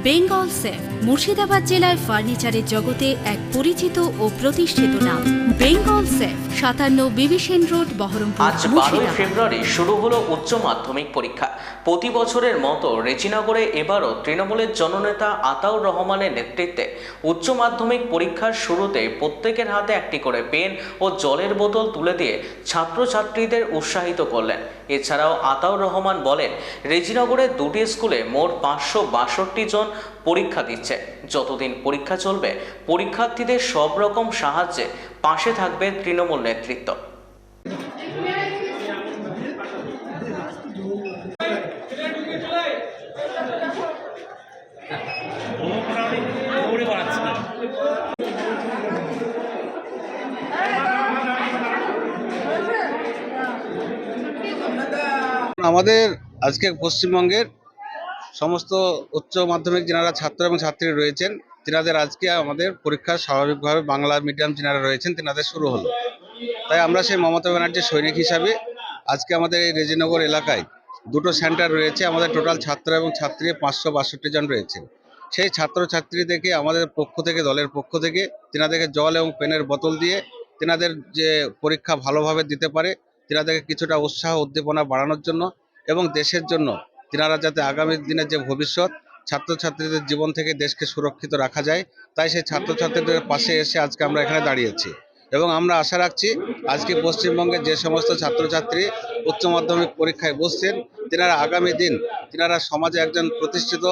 Bengal safe Murshidabad জেলায় ফার্নিচারের জগতে এক পরিচিত ও প্রতিষ্ঠিত নাম। বেঙ্গল সেফ 57 বিবি সেন রোড, বহরমপুর। আজ 12 ফেব্রুয়ারি শুরু হলো উচ্চ মাধ্যমিক পরীক্ষা। প্রতি বছরের মতো রেজিনগরে এবারও তৃণমূলের জননেতা আতাউর রহমানের নেতৃত্বে উচ্চ মাধ্যমিক পরীক্ষার শুরুতে প্রত্যেকের হাতে একটি করে পেন ও জলের বোতল তুলে দিয়ে ছাত্রছাত্রীদের উৎসাহিত করলেন। এছাড়াও আতাউর রহমান বলেন, রেজিনগরের দুটি স্কুলে মোট 562 জন পরীক্ষা দিচ্ছে। যতদিন পরীক্ষা চলবে পরীক্ষার্থীদের সব রকম সাহায্যে পাশে থাকবে তৃণমূল নেতৃত্ব। আমাদের আজকে পশ্চিমবঙ্গের সমস্ত উচ্চ মাধ্যমিক যারা ছাত্র এবং ছাত্রী রয়েছেন তিনাদের আজকে আমাদের পরীক্ষা স্বাভাবিকভাবে বাংলা মিডিয়াম যারা রয়েছেন তিনাদের শুরু হলো। তাই আমরা সেই মমতা ব্যানার্জির সৈনিক হিসাবে আজকে আমাদের এই রেজিনগর এলাকায় দুটো সেন্টার রয়েছে। আমাদের টোটাল ছাত্র এবং ছাত্রী 562 জন রয়েছেন। সেই ছাত্রছাত্রীদেরকে আমাদের পক্ষ থেকে, দলের পক্ষ থেকে তিনাদেরকে জল এবং পেনের বোতল দিয়ে তিনাদের যে পরীক্ষা ভালোভাবে দিতে পারে তিনাদেরকে কিছুটা উৎসাহ উদ্দীপনা বাড়ানোর জন্য এবং দেশের জন্য তিনারা যাতে আগামী দিনের যে ভবিষ্যৎ ছাত্রছাত্রীদের জীবন থেকে দেশকে সুরক্ষিত রাখা যায়, তাই সেই ছাত্রছাত্রীদের পাশে এসে আজকে আমরা এখানে দাঁড়িয়েছি। এবং আমরা আশা রাখছি আজকে পশ্চিমবঙ্গের যে সমস্ত ছাত্রছাত্রী উচ্চ মাধ্যমিক পরীক্ষায় বসছেন তিনারা আগামী দিন তিনারা সমাজে একজন প্রতিষ্ঠিত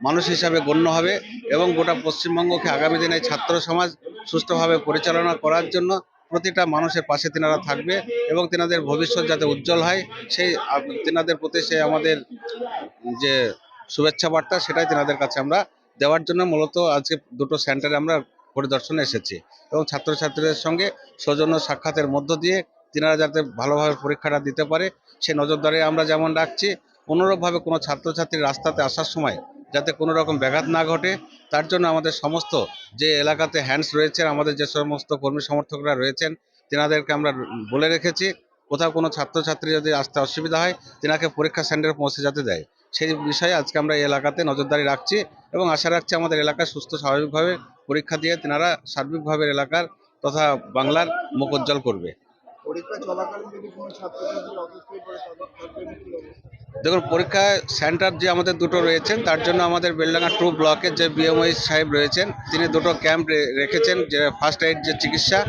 মানুষ হিসাবে গণ্য হবে এবং গোটা পশ্চিমবঙ্গকে আগামী দিনে ছাত্র সমাজ সুষ্ঠুভাবে পরিচালনা করার জন্য প্রতিটা মানুষের পাশে তিনারা থাকবে এবং তিনাদের ভবিষ্যৎ যাতে উজ্জ্বল হয় সেই তিনাদের প্রতি সেই আমাদের যে শুভেচ্ছা বার্তা সেটাই তিনাদের কাছে আমরা দেওয়ার জন্য মূলত আজকে দুটো সেন্টারে আমরা পরিদর্শনে এসেছি এবং ছাত্রছাত্রীদের সঙ্গে সৌজন্য সাক্ষাতের মধ্য দিয়ে তিনারা যাতে ভালোভাবে পরীক্ষাটা দিতে পারে সে নজরদারি আমরা যেমন রাখছি, অনুরূপভাবে কোনো ছাত্রছাত্রী রাস্তাতে আসার সময় যাতে কোনো রকম ব্যাঘাত না ঘটে তার জন্য আমাদের সমস্ত যে এলাকাতে হ্যান্ডস রয়েছেন, আমাদের যে সমস্ত কর্মী সমর্থকরা রয়েছেন তিনাদেরকে আমরা বলে রেখেছি কোথাও কোনো ছাত্রছাত্রী যদি আসতে অসুবিধা হয় তিনাকে পরীক্ষা সেন্টারে পৌঁছে যেতে দেয়। সেই বিষয়ে আজকে আমরা এই এলাকাতে নজরদারি রাখছি এবং আশা রাখছি আমাদের এলাকায় সুস্থ স্বাভাবিকভাবে পরীক্ষা দিয়ে তিনারা সার্বিকভাবে এলাকার তথা বাংলার মুখ উজ্জ্বল করবে। দেখুন, পরীক্ষা সেন্টার যে আমাদের দুটো রয়েছেন তার জন্য আমাদের বেলডাঙ্গা 2 ব্লকের যে বিএমওই সাহেব রয়েছেন তিনি দুটো ক্যাম্প রেখেছেন যে ফার্স্ট এইড যে চিকিৎসা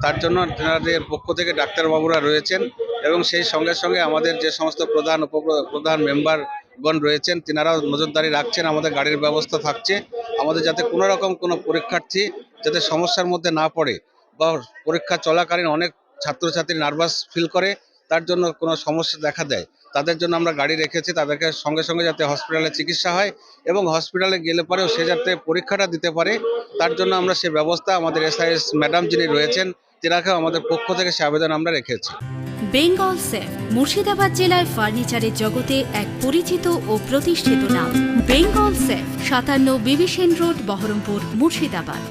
তার জন্য তেনাদের পক্ষ থেকে ডাক্তারবাবুরা রয়েছেন এবং সেই সঙ্গে সঙ্গে আমাদের যে সমস্ত প্রধান উপপ্রধান মেম্বারগণ রয়েছেন তিনারাও নজরদারি রাখছেন। আমাদের গাড়ির ব্যবস্থা থাকছে আমাদের যাতে কোনো রকম কোনো পরীক্ষার্থী যাতে সমস্যার মধ্যে না পড়ে বা পরীক্ষা চলাকালীন অনেক ছাত্রছাত্রী নার্ভাস ফিল করে তার জন্য কোনো সমস্যা দেখা দেয় তাদের জন্য আমরা গাড়ি রেখেছি, তাদেরকে সঙ্গে সঙ্গে যাতে হসপিটালে চিকিৎসা হয় এবং হসপিটালে গেলে পরেও সে যাতে পরীক্ষাটা দিতে পারে তার জন্য আমরা সে ব্যবস্থা আমাদের এসআইএস ম্যাডাম যিনি রয়েছেন তিনাকেও আমাদের পক্ষ থেকে সে আবেদন আমরা রেখেছি। বেঙ্গল সেফ মুর্শিদাবাদ জেলায় ফার্নিচারের জগতে এক পরিচিত ও প্রতিষ্ঠিত নাম। বেঙ্গল সেফ 57 বিবি সেন রোড, বহরমপুর, মুর্শিদাবাদ।